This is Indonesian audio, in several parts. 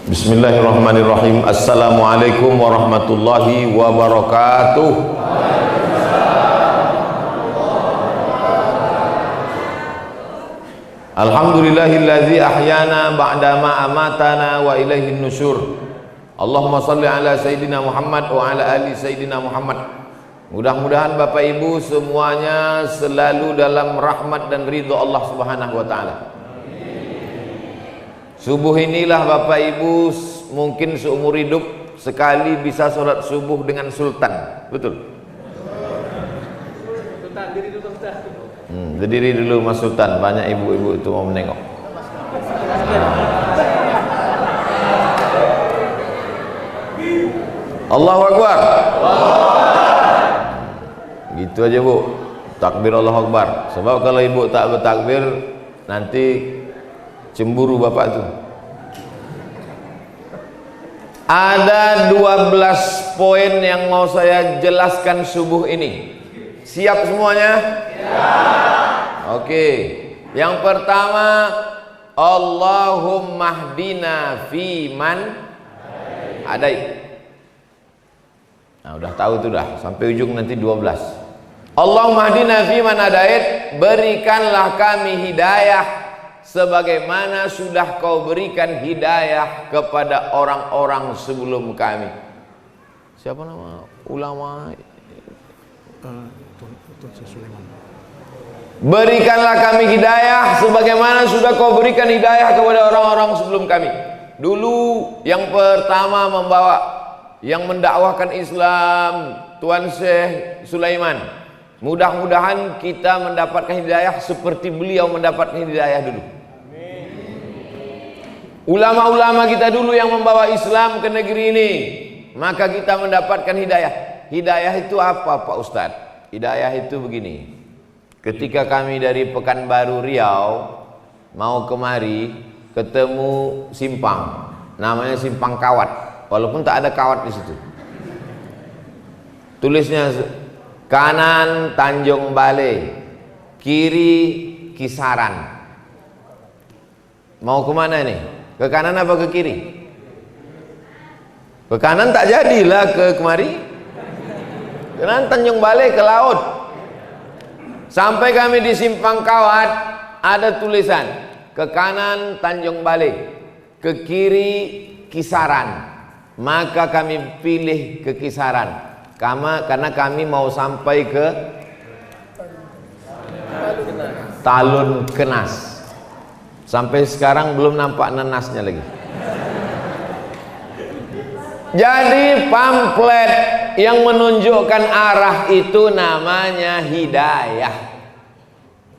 Bismillahirrahmanirrahim. Assalamualaikum warahmatullahi wabarakatuh. Alhamdulillahilladzi ahyana ba'dama amatana wa ilaihin nusyur. Allahumma salli ala Sayyidina Muhammad wa ala ali Sayyidina Muhammad. Mudah-mudahan Bapak Ibu semuanya selalu dalam rahmat dan ridho Allah Subhanahu wa ta'ala. Subuh inilah Bapak Ibu mungkin seumur hidup sekali bisa sholat subuh dengan sultan. Betul? Sultan, diri dulu Ustaz. Berdiri dulu Mas Sultan, banyak ibu-ibu itu mau menengok. Allahu Akbar. Gitu aja Bu, takbir Allahu Akbar. Sebab kalau ibu tak bertakbir nanti cemburu bapak itu. Ada 12 poin yang mau saya jelaskan subuh ini. Siap semuanya? Siap. Oke. Yang pertama, Allahumma hdina fiman hadait. Nah, udah tahu tuh dah, sampai ujung nanti 12. Allahumma hdina fiman hadait, berikanlah kami hidayah sebagaimana sudah kau berikan hidayah kepada orang-orang sebelum kami. Siapa nama ulama? Berikanlah kami hidayah sebagaimana sudah kau berikan hidayah kepada orang-orang sebelum kami. Dulu yang pertama membawa, yang mendakwahkan Islam, Tuan Syekh Sulaiman. Mudah-mudahan kita mendapatkan hidayah seperti beliau mendapatkan hidayah dulu. Ulama-ulama kita dulu yang membawa Islam ke negeri ini, maka kita mendapatkan hidayah. Hidayah itu apa Pak Ustadz? Hidayah itu begini. Ketika kami dari Pekanbaru Riau mau kemari, ketemu simpang, namanya Simpang Kawat, walaupun tak ada kawat di situ. Tulisnya kanan Tanjung Balai, kiri Kisaran. Mau kemana nih? Ke kanan apa ke kiri? Ke kanan tak jadilah ke kemari. Ke kanan Tanjung Balai ke laut. Sampai kami di Simpang Kawat, ada tulisan ke kanan Tanjung Balai, ke kiri Kisaran. Maka kami pilih ke Kisaran karena kami mau sampai ke Talun Kenas. Sampai sekarang belum nampak nenasnya lagi. Jadi pamflet yang menunjukkan arah itu namanya hidayah.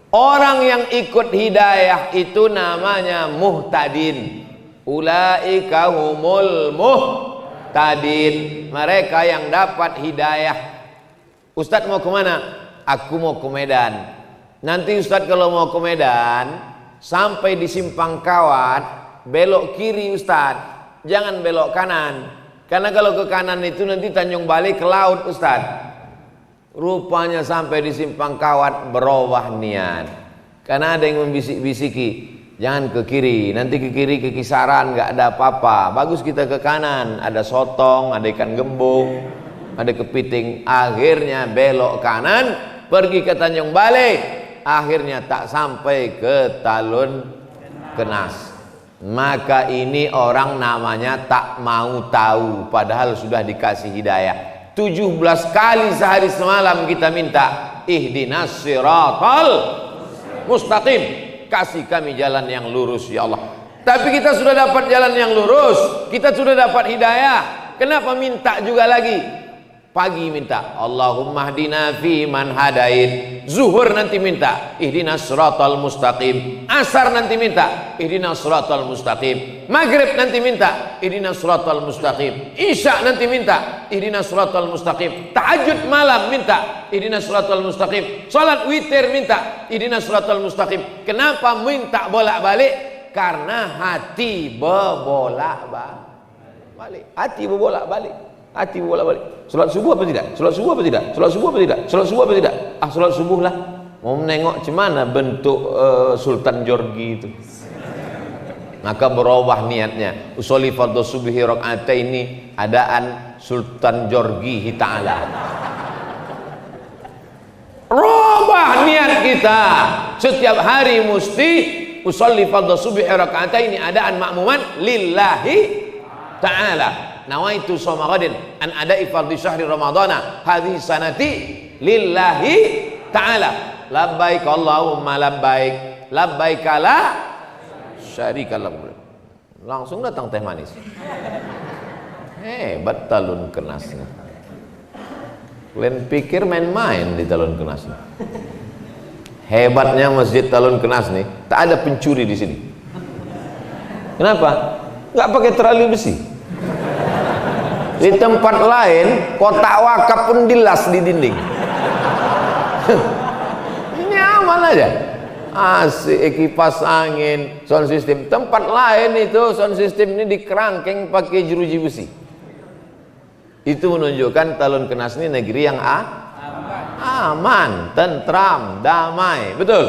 Orang yang ikut hidayah itu namanya muhtadin. Ulaika humul muhtadin. Mereka yang dapat hidayah. Ustadz mau kemana? Aku mau ke Medan. Nanti Ustadz kalau mau ke Medan, sampai di Simpang Kawat, belok kiri Ustadz, jangan belok kanan. Karena kalau ke kanan itu nanti Tanjung Balai ke laut Ustadz. Rupanya sampai di Simpang Kawat berubah niat. Karena ada yang membisik-bisiki, jangan ke kiri, nanti ke kiri ke Kisaran nggak ada apa-apa. Bagus kita ke kanan, ada sotong, ada ikan gembung, ada kepiting. Akhirnya belok kanan, pergi ke Tanjung Balai. Akhirnya tak sampai ke Talun Kenas. Maka ini orang namanya tak mau tahu, padahal sudah dikasih hidayah. 17 kali sehari semalam kita minta ihdinas siratal mustaqim, kasih kami jalan yang lurus ya Allah. Tapi kita sudah dapat jalan yang lurus, kita sudah dapat hidayah, kenapa minta juga lagi? Pagi minta Allahumma hdina fiman hadait, zuhur nanti minta ihdinas siratal mustaqim, asar nanti minta ihdinas siratal mustaqim, maghrib nanti minta ihdinas siratal mustaqim, isya nanti minta ihdinas siratal mustaqim, tahajud malam minta ihdinas siratal mustaqim, salat witir minta ihdinas siratal mustaqim. Kenapa minta bolak-balik? Karena hati berbolak-balik. Hati berbolak-balik. Hati bolak-balik. Salat subuh apa tidak? Salat subuh apa tidak? Salat subuh apa tidak? Salat subuh apa tidak? Ah, salat subuh lah. Mau menengok cemana bentuk Sultan Jorgi itu. maka berubah niatnya. Usolli fardhu subhi rakaataini adaan Sultan Jorgi Ta'ala. Rubah niat kita. Setiap hari mesti usolli fardhu subhi rakaataini adaan makmuman lillahi ta'ala. Nawaitu shoma ghadin an ada'i fardhi syahri ramadhana hadhihi sanati lillahi ta'ala. Labbaik Allahumma labbaik, labbaik la syarika lak. Langsung datang teh manis. Hebat talun kenas. Kalian pikir main-main di talun kenas. Hebatnya masjid talun kenas nih, tak ada pencuri di sini. Kenapa? Nggak pakai terali besi. Di tempat lain kotak wakaf pun dilas di dinding. Nyaman aja. Asik, kipas angin, sound system. Tempat lain itu sound system ini dikerangkeng pakai jeruji besi. Itu menunjukkan Talun Kenas ini negeri yang aman, tentram, damai. Betul?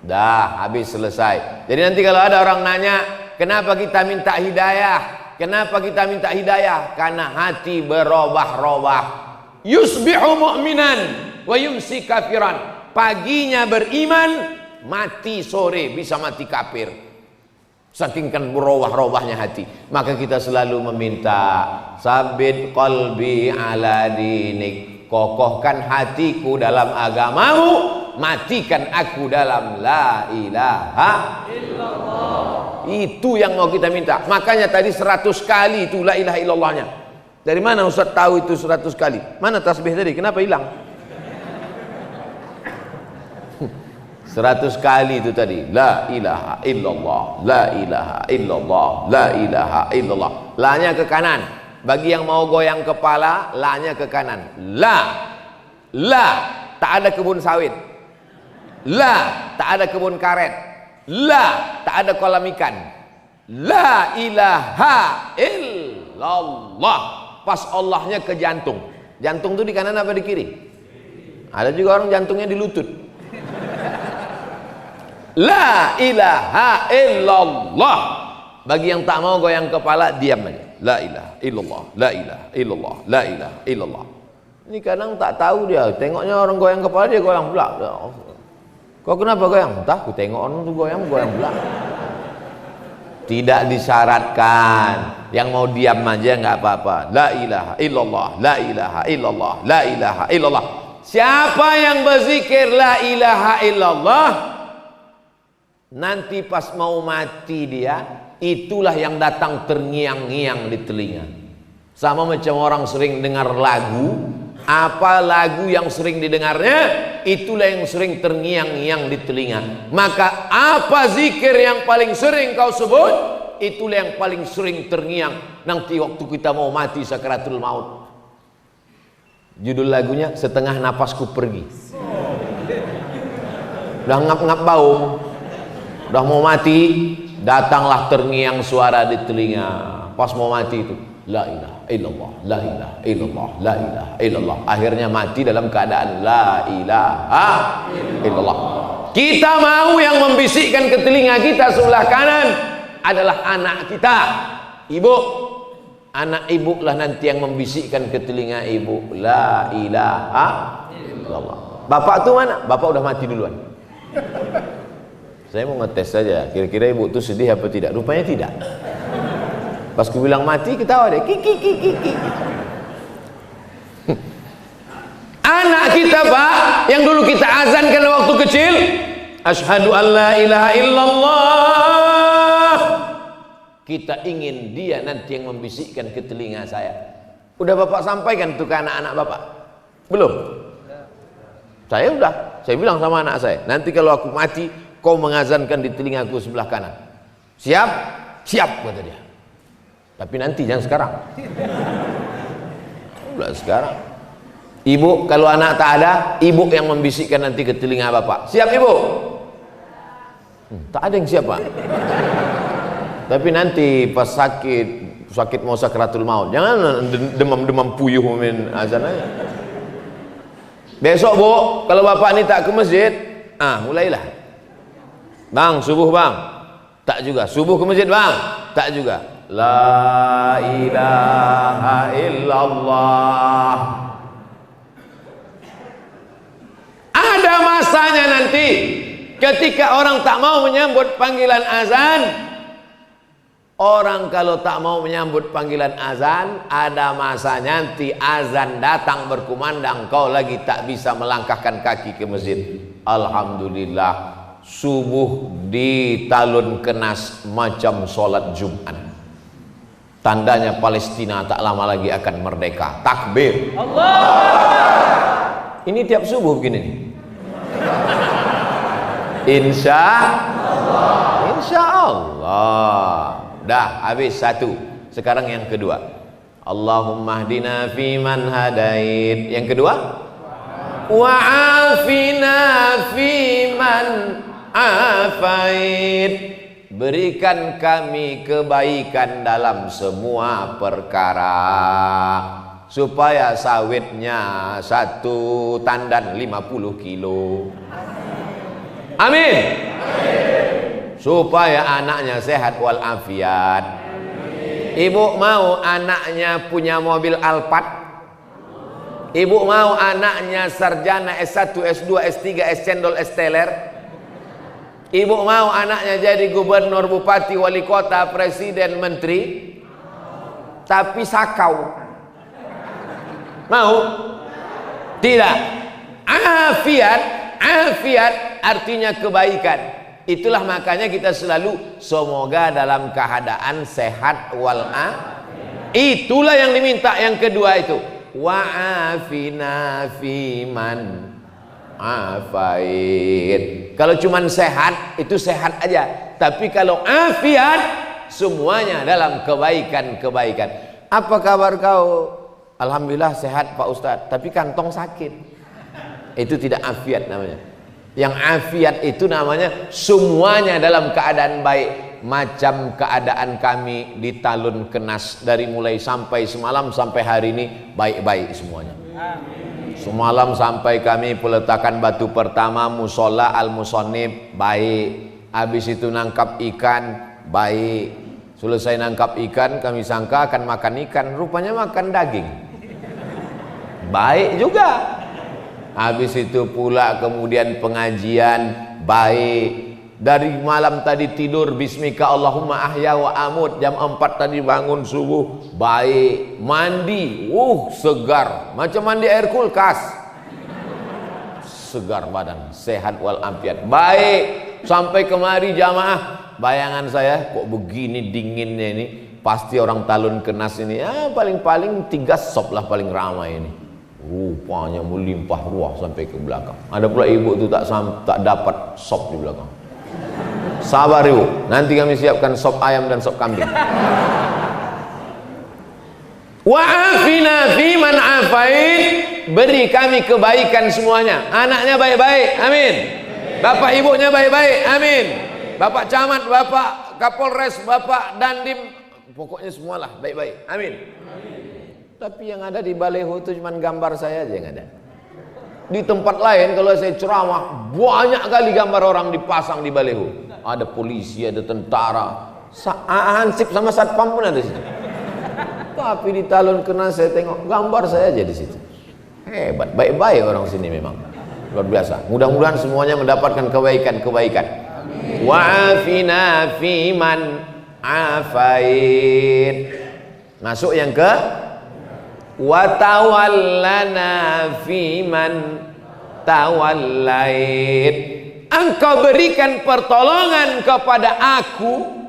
Dah, habis selesai. Jadi nanti kalau ada orang nanya, kenapa kita minta hidayah? Kenapa kita minta hidayah? Karena hati berubah-ubah. Yusbihu mu'minan wa yumsi kafiran. Paginya beriman, mati sore bisa mati kafir. Saking kan berubah-ubahnya hati. Maka kita selalu meminta, sabit qalbi ala dinik. Kokohkan hatiku dalam agamamu, matikan aku dalam la ilaha illallah. Itu yang mau kita minta. Makanya tadi 100 kali itu la ilaha illallahnya. Dari mana Ustaz tahu itu 100 kali? Mana tasbih tadi? Kenapa hilang? 100 kali itu tadi. La ilaha illallah, la ilaha illallah, la ilaha illallah. La-nya ke kanan. Bagi yang mau goyang kepala, la-nya ke kanan. La, tak ada kebun sawit. La, tak ada kebun karet. La, tak ada kolam ikan. La ilaha illallah. Pas Allahnya ke jantung. Jantung itu di kanan apa di kiri? Ada juga orang jantungnya di lutut. La ilaha illallah. Bagi yang tak mau goyang kepala, diam aja. La ilaha illallah, la ilaha illallah, la ilaha illallah. Ini kadang tak tahu dia. Tengoknya orang goyang kepala, dia goyang pula. Kau kenapa goyang? Entah, aku tengok orang tu goyang pula. Tidak disyaratkan. Yang mau diam aja nggak apa-apa. La ilaha illallah, la ilaha illallah, la ilaha illallah. Siapa yang berzikir la ilaha illallah, nanti pas mau mati dia, itulah yang datang terngiang-ngiang di telinga. Sama macam orang sering dengar lagu, apa lagu yang sering didengarnya, itulah yang sering terngiang-ngiang di telinga. Maka apa zikir yang paling sering kau sebut, itulah yang paling sering terngiang nanti waktu kita mau mati sakaratul maut. Judul lagunya Setengah Napasku Pergi. Udah ngap-ngap bau, udah mau mati, datanglah terngiang suara di telinga. Pas mau mati itu, la ilaha illallah, la ilaha illallah, la ilaha illallah. Akhirnya mati dalam keadaan la ilaha illallah. Kita mau yang membisikkan ke telinga kita sebelah kanan adalah anak kita, ibu. Anak ibu lah nanti yang membisikkan ke telinga ibu, la ilaha illallah. Bapak tuh mana? Bapak udah mati duluan. Saya mau ngetes saja, kira-kira ibu tuh sedih apa tidak? Rupanya tidak. Pas ku bilang mati, ketawa deh. Kiki. Anak kita, Pak, yang dulu kita azankan waktu kecil, asyhadu an la ilaha illallah. Kita ingin dia nanti yang membisikkan ke telinga saya. Udah Bapak sampaikan tuh ke anak-anak Bapak? Belum? Saya udah. Saya bilang sama anak saya, nanti kalau aku mati, kau mengazankan di telingaku sebelah kanan. Siap? Siap, kata dia. Tapi nanti, jangan sekarang. Udah sekarang. Ibu, kalau anak tak ada, ibu yang membisikkan nanti ke telinga Bapak. Siap, Ibu? Tak ada yang siap, Pak. Tapi nanti pas sakit mau sakaratul maut, jangan demam-demam puyuh min azan aja. Besok Bu, kalau Bapak ini tak ke masjid, mulailah. Bang, subuh bang. Tak juga. Subuh ke masjid bang? Tak juga. La ilaha illallah. Ada masanya nanti ketika orang tak mau menyambut panggilan azan. Orang kalau tak mau menyambut panggilan azan, ada masanya nanti azan datang berkumandang, kau lagi tak bisa melangkahkan kaki ke masjid. Alhamdulillah, subuh di talun kenas macam sholat Jumat. Tandanya Palestina tak lama lagi akan merdeka. Takbir. Allah. Ini tiap subuh begini nih. Insya Allah. Dah habis satu. Sekarang yang kedua. Allahumma hdina fiman hadait. Yang kedua, wa'afina fiman afait. Berikan kami kebaikan dalam semua perkara, supaya sawitnya satu tandan 50 kilo. Amin. Supaya anaknya sehat walafiat. Ibu mau anaknya punya mobil Alphard? Ibu mau anaknya sarjana S1, S2, S3, S cendol, S teler? Ibu mau anaknya jadi gubernur, bupati, wali kota, presiden, menteri? Tapi sakau. Mau? Tidak. Afiat artinya kebaikan. Itulah makanya kita selalu semoga dalam keadaan sehat walafiat. Itulah yang diminta. Yang kedua itu wa'afina fiman afait. Kalau cuman sehat itu sehat aja, tapi kalau afiat semuanya dalam kebaikan-kebaikan. Apa kabar kau? Alhamdulillah sehat Pak Ustadz, tapi kantong sakit. Itu tidak afiat namanya. Yang afiat itu namanya semuanya dalam keadaan baik. Macam keadaan kami di talun kenas, dari mulai sampai semalam sampai hari ini baik-baik semuanya. Semalam sampai kami peletakan batu pertama musola al-musonib baik. Habis itu nangkap ikan baik. Selesai nangkap ikan kami sangka akan makan ikan, rupanya makan daging. Baik juga. Habis itu pula kemudian pengajian baik. Dari malam tadi tidur bismika Allahumma ahya wa amut, jam 4 tadi bangun subuh baik. Mandi segar macam mandi air kulkas. Segar badan, sehat walafiat. Baik. Sampai kemari jamaah, bayangan saya kok begini dinginnya ini. Pasti orang talun kenas ini paling-paling 3 sop lah paling ramai ini. Rupanya melimpah ruah sampai ke belakang. Ada pula ibu tu tak dapat sop di belakang. Sabar ibu, nanti kami siapkan sop ayam dan sop kambing. Wa'afina fiman afait. Beri kami kebaikan semuanya. Anaknya baik-baik, amin. Bapak ibunya baik-baik, amin. Bapak camat, bapak kapolres, bapak dandim, pokoknya semualah baik-baik, amin. Tapi yang ada di baleho itu cuma gambar saya aja yang ada. Di tempat lain kalau saya ceramah banyak kali gambar orang dipasang di baleho. Ada polisi, ada tentara, Hansip sama satpam pun ada di situ. Tapi di talun kenas saya tengok gambar saya aja di situ. Hebat, baik-baik orang sini memang. Luar biasa. Mudah-mudahan semuanya mendapatkan kebaikan-kebaikan. Wa'afina fiman afait. Masuk yang ke watawallana fiman tawallait. Engkau berikan pertolongan kepada aku.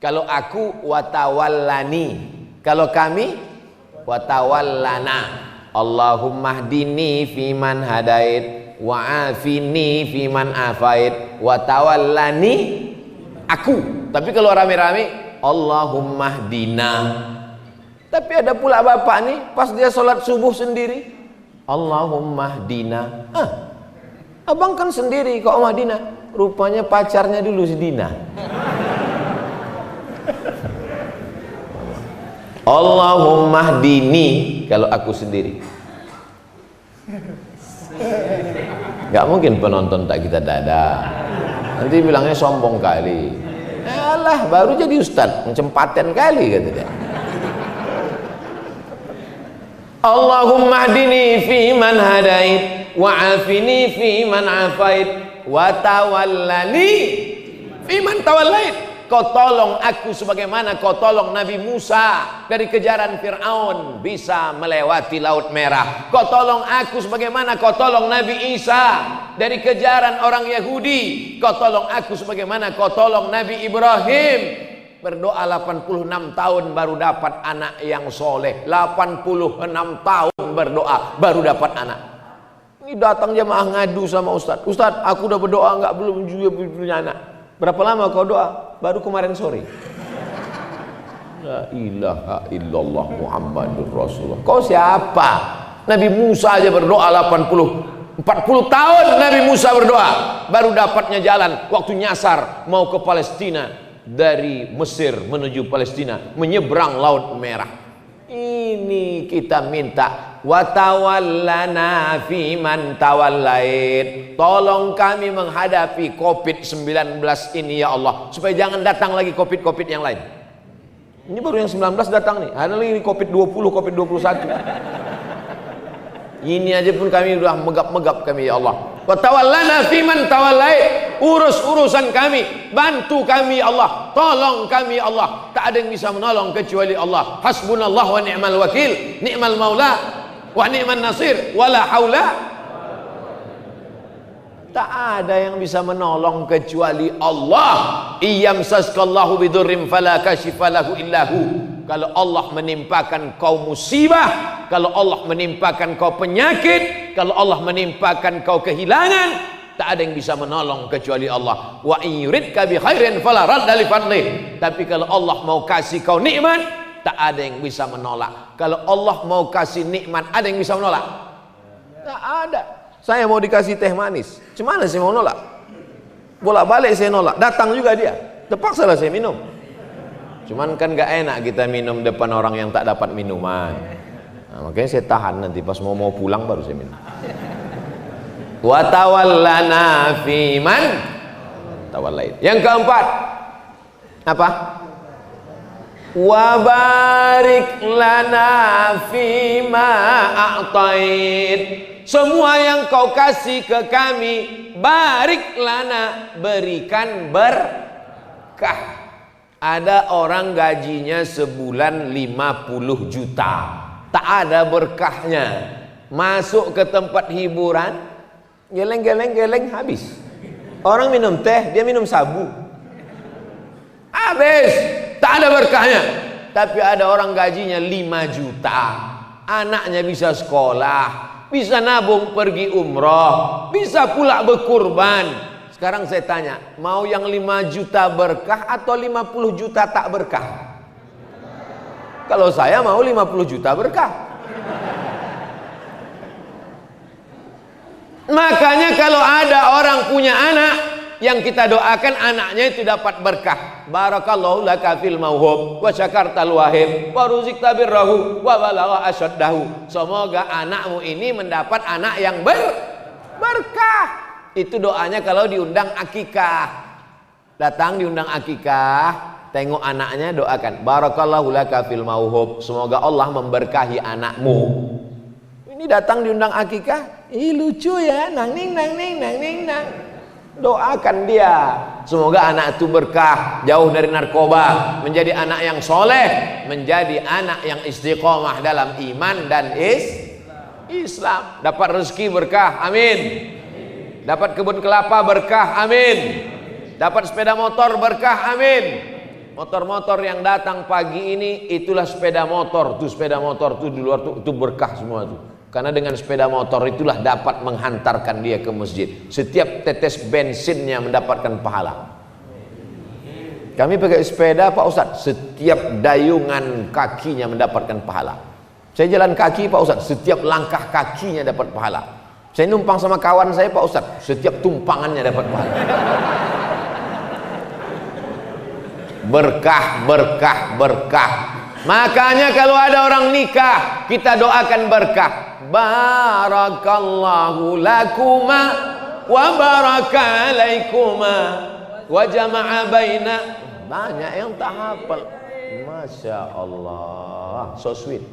Kalau aku watawallani, kalau kami watawallana. Allahumma hdini fiman hadait wa'afini fiman afait watawallani aku. Tapi kalau rame-rame Allahumma hdina. Tapi ada pula bapak nih pas dia sholat subuh sendiri Allahumma hdina. Abang kan sendiri kok Madinah. Rupanya pacarnya dulu si Dina. Allahumma hdini kalau aku sendiri. Gak mungkin penonton tak kita dada. Nanti bilangnya sombong kali. Alah, baru jadi ustaz, macam paten kali kata dia. Allahumma hdini fi man hadait wa afini fi man afait wa tawallani fi man tawallait. Kau tolong aku sebagaimana kau tolong Nabi Musa dari kejaran Fir'aun bisa melewati Laut Merah. Kau tolong aku sebagaimana kau tolong Nabi Isa dari kejaran orang Yahudi. Kau tolong aku sebagaimana kau tolong Nabi Ibrahim. Berdoa 86 tahun baru dapat anak yang soleh. 86 tahun berdoa baru dapat anak. Ini datang jemaah ngadu sama Ustaz. Ustaz, aku udah berdoa enggak, belum juga punya anak. Berapa lama kau doa? Baru kemarin sore. La ilaha illallah Muhammadur Rasulullah. Kau siapa? Nabi Musa aja berdoa 40 tahun Nabi Musa berdoa baru dapatnya jalan waktu nyasar mau ke Palestina, dari Mesir menuju Palestina menyeberang Laut Merah. Ini kita minta wa tawallana fi man tawallait. Tolong kami menghadapi Covid-19 ini ya Allah, supaya jangan datang lagi Covid yang lain. Ini baru yang 19 datang nih, ada lagi Covid-20, Covid-21. Ini aja pun kami sudah megap-megap kami ya Allah. Wa tawallana fi man tawallait. Urus urusan kami, bantu kami ya Allah, tolong kami ya Allah. Tak ada yang bisa menolong kecuali Allah. Hasbunallah wa ni'mal wakil, ni'mal maula wa ni'man nasir, wala haula. Tak ada yang bisa menolong kecuali Allah. Iyamsaskallahu bidurrim fala kashifa lahu illahu. Kalau Allah menimpakan kau musibah, kalau Allah menimpakan kau penyakit, kalau Allah menimpakan kau kehilangan, tak ada yang bisa menolong kecuali Allah. Wa in yuridka bi khairin fala radda li fadlih. Tapi kalau Allah mau kasih kau nikmat, tak ada yang bisa menolak. Kalau Allah mau kasih nikmat, ada yang bisa menolak? Tak ada. Saya mau dikasih teh manis, gimana saya mau nolak? Bolak-balik saya nolak, datang juga dia, terpaksa lah saya minum. Cuman kan gak enak kita minum depan orang yang tak dapat minuman. Nah, makanya saya tahan, nanti pas mau pulang baru saya minum. Wa tawallana fi man tawallait. Yang keempat apa? Wa barik lana fi ma a'tait. Semua yang kau kasih ke kami, barik lana, berikan berkah. Ada orang gajinya sebulan 50 juta, tak ada berkahnya. Masuk ke tempat hiburan, geleng habis. Orang minum teh, dia minum sabu, habis, tak ada berkahnya. Tapi ada orang gajinya 5 juta, anaknya bisa sekolah, bisa nabung pergi umroh, bisa pula berkurban. Sekarang saya tanya, mau yang 5 juta berkah atau 50 juta tak berkah? Kalau saya mau 50 juta berkah. Makanya kalau ada orang punya anak, yang kita doakan anaknya itu dapat berkah. Barakallahu laka fil mauhub wa syakartal wahib wa ruzikta birrahu wa balagha asyaddahu. Semoga anakmu ini mendapat anak yang berkah. Itu doanya kalau diundang akikah. Datang diundang akikah, tengok anaknya, doakan barakallahu laka fil mauhub, semoga Allah memberkahi anakmu. Ini datang diundang akikah, ih lucu ya, nang ning. Doakan dia, semoga anak itu berkah, jauh dari narkoba, menjadi anak yang soleh, menjadi anak yang istiqomah dalam iman dan Islam. Dapat rezeki berkah, amin. Dapat kebun kelapa berkah, amin. Dapat sepeda motor berkah, amin. Motor-motor yang datang pagi ini, itulah sepeda motor. Tuh sepeda motor tuh di luar tuh, itu berkah semua tuh. Karena dengan sepeda motor itulah dapat menghantarkan dia ke masjid. Setiap tetes bensinnya mendapatkan pahala. Kami pakai sepeda Pak Ustadz, setiap dayungan kakinya mendapatkan pahala. Saya jalan kaki Pak Ustadz, setiap langkah kakinya dapat pahala. Saya numpang sama kawan saya Pak Ustadz, setiap tumpangannya dapat pahala. Berkah. Makanya kalau ada orang nikah, kita doakan berkah. Barakallahu lakuma wa baraka alaikuma wa jama'a baina Banyak yang tak hafal. Masya Allah, so sweet.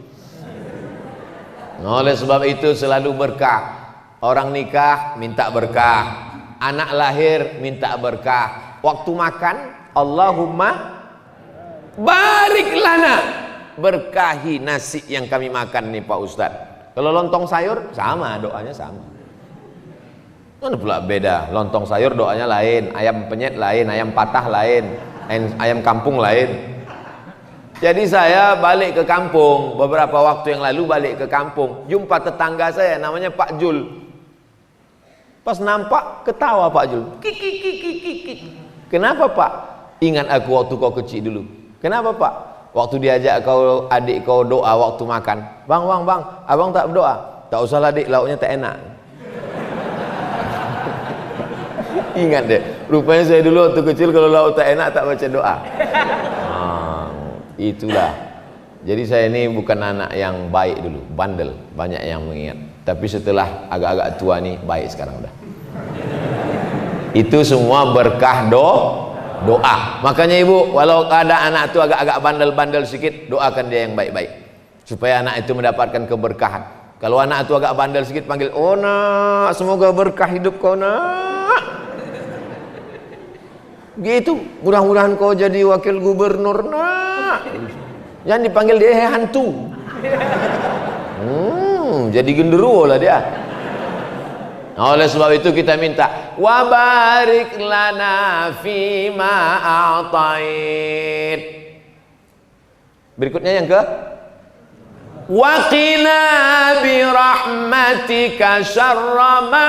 Oleh sebab itu selalu berkah. Orang nikah minta berkah, anak lahir minta berkah, waktu makan Allahumma barik lana, berkahi nasi yang kami makan nih Pak Ustadz. Kalau lontong sayur sama, doanya sama. Mana pula beda? Lontong sayur doanya lain, ayam penyet lain, ayam patah lain, ayam kampung lain. Jadi saya balik ke kampung beberapa waktu yang lalu, balik ke kampung, jumpa tetangga saya namanya Pak Jul. Pas nampak ketawa Pak Jul. Kiki. Kenapa Pak? Ingat aku waktu kau kecil dulu. Kenapa Pak? Waktu diajak kau adik kau doa waktu makan. Bang, abang tak berdoa. Tak usah lah dik, lauknya tak enak. Ingat deh, rupanya saya dulu waktu kecil kalau lauk tak enak tak baca doa. Itulah. Jadi saya ini bukan anak yang baik dulu, bandel, banyak yang mengingat. Tapi setelah agak-agak tua nih baik sekarang udah. Itu semua berkah doa. Makanya ibu, walau ada anak itu agak-agak bandel-bandel sedikit, doakan dia yang baik-baik supaya anak itu mendapatkan keberkahan. Kalau anak itu agak bandel sedikit, panggil, oh nak, semoga berkah hidup kau nak. Gitu, mudah-mudahan kau jadi wakil gubernur nak. Jangan dipanggil dia hantu. Jadi genderuwo lah dia. Nah, oleh sebab itu kita minta wa barik lana fima a'tait. Berikutnya yang ke wa qina bi rahmatika syarra ma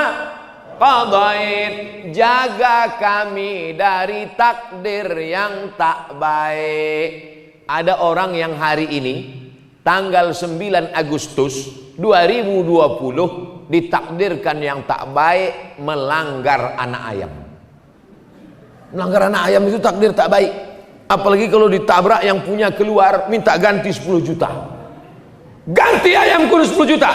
qadait. Jaga kami dari takdir yang tak baik. Ada orang yang hari ini tanggal 9 Agustus 2020 ditakdirkan yang tak baik melanggar anak ayam. Melanggar anak ayam itu takdir tak baik. Apalagi kalau ditabrak yang punya keluar minta ganti 10 juta. Ganti ayam kudu 10 juta.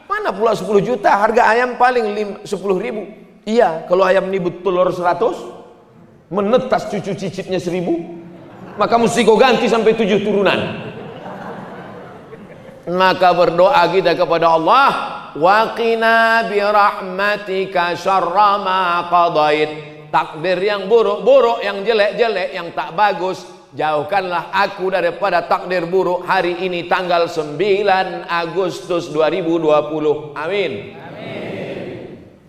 Mana pula 10 juta? Harga ayam paling 10.000. Iya, kalau ayam ini bertelur 100, menetas cucu cicitnya 1.000, maka mesti kau ganti sampai 7 turunan. Maka berdoa kita kepada Allah, wa qina bi rahmatika syarra ma qadait. Takdir yang buruk-buruk, yang jelek-jelek, yang tak bagus, jauhkanlah aku daripada takdir buruk hari ini tanggal 9 Agustus 2020. Amin.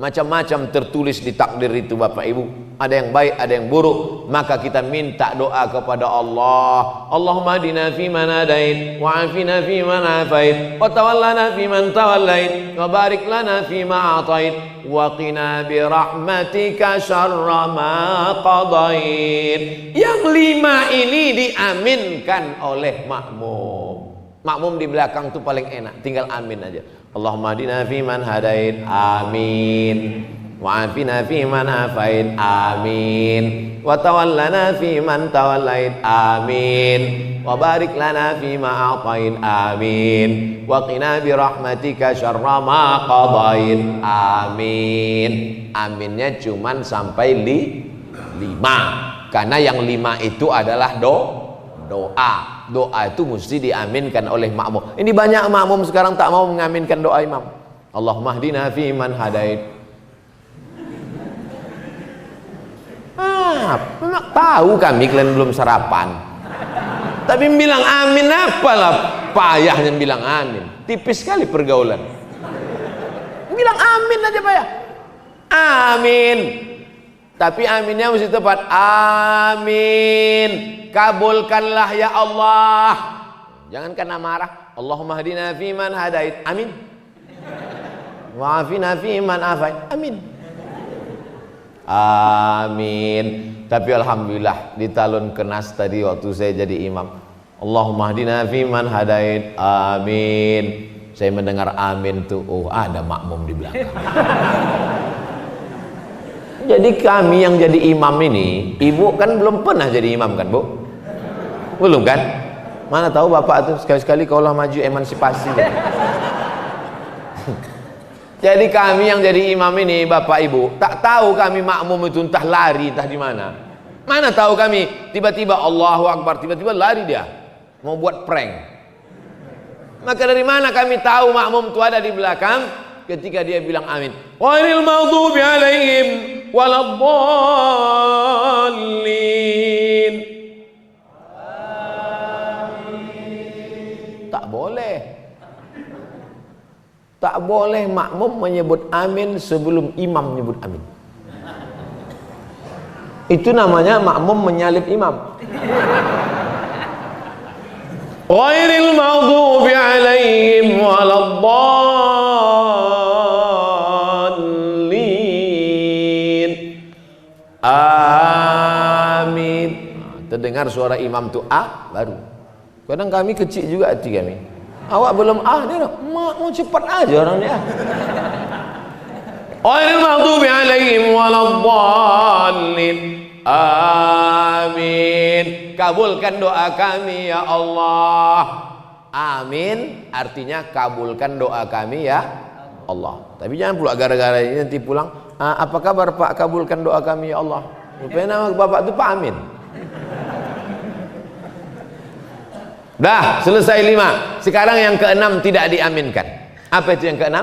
Macam-macam tertulis di takdir itu Bapak Ibu. Ada yang baik, ada yang buruk. Maka kita minta doa kepada Allah. Allahumma hadina fi man hadait, wa afina fi man afait, wa tawallana fi man tawallait, wa barik lana fi ma atait, wa qina bi rahmatika syarra ma qadait. Yang 5 ini diaminkan oleh makmum. Makmum di belakang itu paling enak, tinggal amin aja. Allahumma hadina fi man hadait, amin. Wa afina fi man afait, amin. Wa tawallana fi man tawallait, amin. Wa barik lana fi ma a'tait, amin. Wa qina bi rahmatika syarra ma qadait, amin. Aminnya cuman sampai 5. Karena yang 5 itu adalah doa. Doa itu mesti diaminkan oleh makmum. Ini banyak makmum sekarang tak mau mengaminkan doa imam. Allahumma hdina fi man hadait. Memang tahu kami kalian belum sarapan. Tapi bilang amin apalah payahnya bilang amin. Tipis sekali pergaulan. Bilang amin aja payah. Amin. Tapi aminnya mesti tepat. Amin. Kabulkanlah ya Allah. Jangan kena marah. Allahumma hadina fi man hadait. Amin. Wa afina fi man afait. Amin. Amin. Tapi alhamdulillah di talun kenas tadi waktu saya jadi imam. Allahumma hadina fi man hadait. Amin. Saya mendengar amin tuh, oh ada makmum di belakang. Jadi kami yang jadi imam ini, ibu kan belum pernah jadi imam kan Bu? Belum kan? Mana tahu bapak tuh sekali-sekali kaulah maju emansipasi. Jadi kami yang jadi imam ini bapak ibu, tak tahu kami makmum itu entah lari entah di mana. Mana tahu kami, tiba-tiba Allahu Akbar, tiba-tiba lari dia mau buat prank. Maka dari mana kami tahu makmum itu ada di belakang ketika dia bilang amin? Ghairil maghdubi alaihim waladdallin. Tak boleh. Tak boleh makmum menyebut amin sebelum imam menyebut amin. Itu namanya makmum menyalip imam. Ghairil maghdubi alaihim waladdallin. Amin. Terdengar suara imam tu baru. Kadang kami kecil juga hati kami. Awak belum dia nak, mak mau cepat aja orang ni Ghairil maghdubi alaihim waladdallin. Amin. Kabulkan doa kami ya Allah. Amin artinya kabulkan doa kami ya Allah. Tapi jangan pula gara-gara ini nanti pulang, apa kabar Pak, kabulkan doa kami ya Allah. Rupanya nama bapak itu Pak Amin. Dah selesai 5. Sekarang yang ke-6 tidak diaminkan. Apa itu yang ke-6?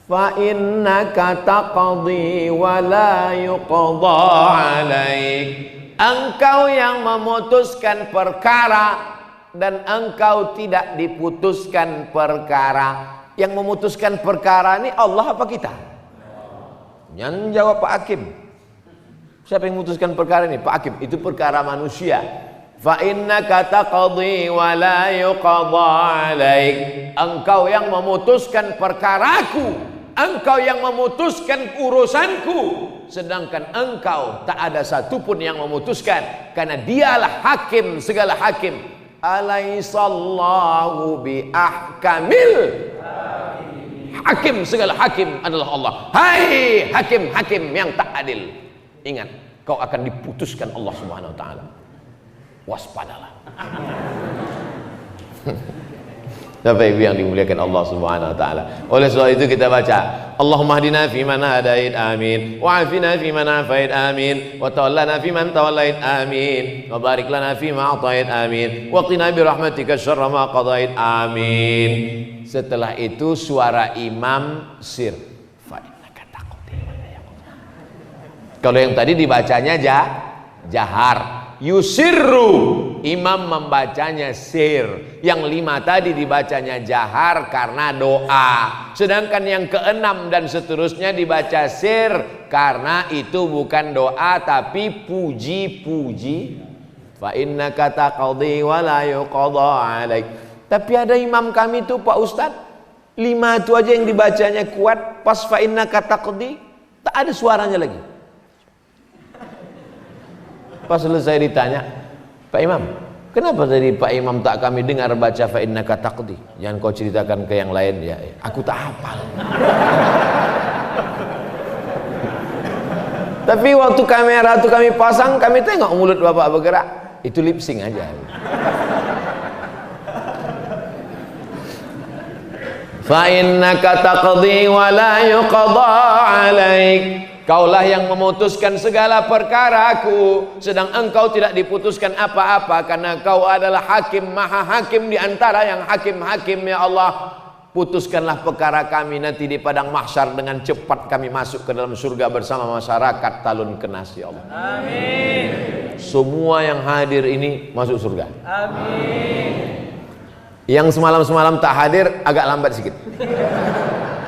Fa innaka taqdi wa la yuqda alaik. Engkau yang memutuskan perkara dan engkau tidak diputuskan perkara. Yang memutuskan perkara ini Allah apa kita? Yang jawab Pak Hakim. Siapa yang memutuskan perkara ini? Pak Hakim. Itu perkara manusia. Fa innaka taqdi wa la yuqda alaik. Engkau yang memutuskan perkaraku, engkau yang memutuskan urusanku, sedangkan engkau tak ada satupun yang memutuskan, karena dialah hakim segala hakim. Alaihissallahu bi ahkamil hakim, segala hakim adalah Allah. Hai hakim-hakim yang tak adil, ingat kau akan diputuskan Allah Subhanahu wa taala. Waspadalah. Bapak Ibu yang dimuliakan Allah Subhanahu wa taala. Oleh sebab itu kita baca, Allahumma hdina fi man hadait, amin. Wa afina fi man afait, amin. Wa tawallana fi man tawallait, amin. Wa barik lana fi ma atait, amin. Wa qina bi rahmatika syarra ma qadait, amin. Setelah itu suara imam sir. Fa innaka taqdi. Kalau yang tadi dibacanya jahar. Yusirru, imam membacanya sir. Yang 5 tadi dibacanya jahar karena doa. Sedangkan yang ke-6 dan seterusnya dibaca sir karena itu bukan doa tapi puji-puji. Fa innaka taqdi wa la yuqda alaik. Tapi ada imam kami itu Pak Ustadz, 5 itu aja yang dibacanya kuat, pas fa innaka taqdi tak ada suaranya lagi. Pas selesai ditanya, Pak Imam, kenapa tadi Pak Imam tak kami dengar baca fa innaka taqdi? Jangan kau ceritakan ke yang lain ya. Aku tak hafal. Tapi waktu kamera itu kami pasang, kami tengok mulut Bapak bergerak. Itu lip sync aja. Fa innaka taqdi wa la yuqda alaik. Kaulah yang memutuskan segala perkaraku, sedang engkau tidak diputuskan apa-apa, karena kau adalah hakim, maha hakim di antara yang hakim-hakim ya Allah. Putuskanlah perkara kami nanti di padang mahsyar, dengan cepat kami masuk ke dalam surga bersama masyarakat Talun Kenas ya Allah. Amin. Semua yang hadir ini masuk surga. Amin. Yang semalam-semalam tak hadir agak lambat sedikit.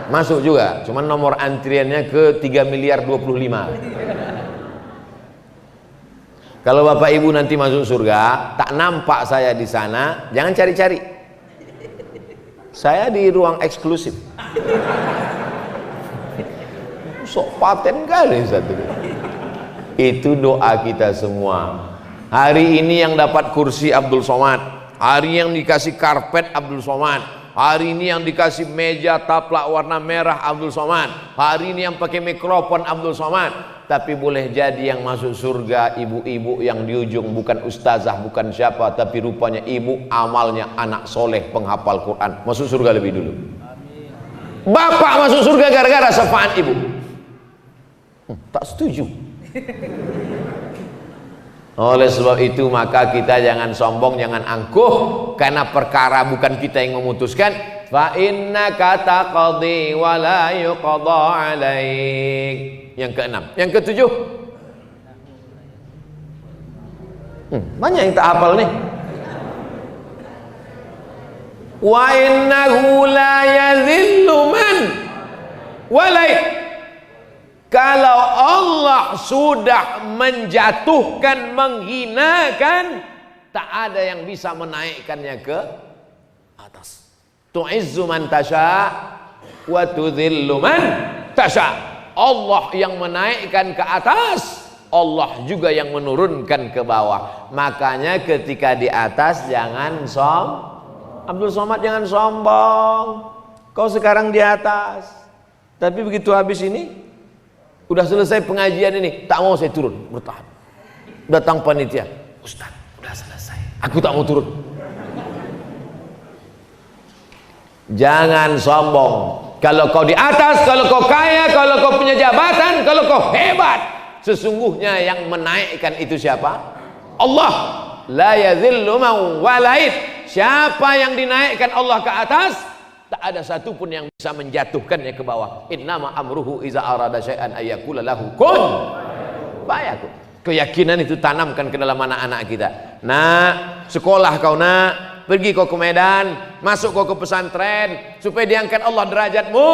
Masuk juga, cuman nomor antriannya ke 3.025.000.000. Kalau Bapak Ibu nanti masuk surga, tak nampak saya di sana, jangan cari-cari. Saya di ruang eksklusif. Sok paten kali satu. Itu doa kita semua. Hari ini yang dapat kursi Abdul Somad, hari yang dikasih karpet Abdul Somad, hari ini yang dikasih meja taplak warna merah Abdul Somad, hari ini yang pakai mikrofon Abdul Somad. Tapi boleh jadi yang masuk surga ibu-ibu yang di ujung bukan ustazah, bukan siapa, tapi rupanya ibu amalnya anak soleh penghafal Quran, masuk surga lebih dulu. Bapak masuk surga gara-gara syafaat ibu. Tak setuju. Oleh sebab itu maka kita jangan sombong, jangan angkuh, karena perkara bukan kita yang memutuskan. Fa innaka taqdi wa la yuqda alaik. Yang keenam. Yang ketujuh, banyak yang tak hafal nih. Wa innahu la yadhillu man walait. Kalau Allah sudah menjatuhkan, menghinakan, tak ada yang bisa menaikkannya ke atas. Tu'izzu man tasha wa tudhillu man tasha. Allah yang menaikkan ke atas, Allah juga yang menurunkan ke bawah. Makanya ketika di atas jangan Abdul Somad, jangan sombong. Kau sekarang di atas, tapi begitu habis ini, udah selesai pengajian ini, tak mau saya turun, bertahan. Datang panitia, Ustaz, udah selesai, aku tak mau turun. Jangan sombong. Kalau kau di atas, kalau kau kaya, kalau kau punya jabatan, kalau kau hebat, sesungguhnya yang menaikkan itu siapa? Allah. La yadhillu man walait. Siapa yang dinaikkan Allah ke atas, tak ada satupun yang bisa menjatuhkannya ke bawah. Innama amruhu iza arada syai'an ayyakula lahu kun fayakun. Keyakinan itu tanamkan ke dalam anak-anak kita. Nak, sekolah kau nak, pergi kau ke Medan, masuk kau ke pesantren, supaya diangkat Allah derajatmu.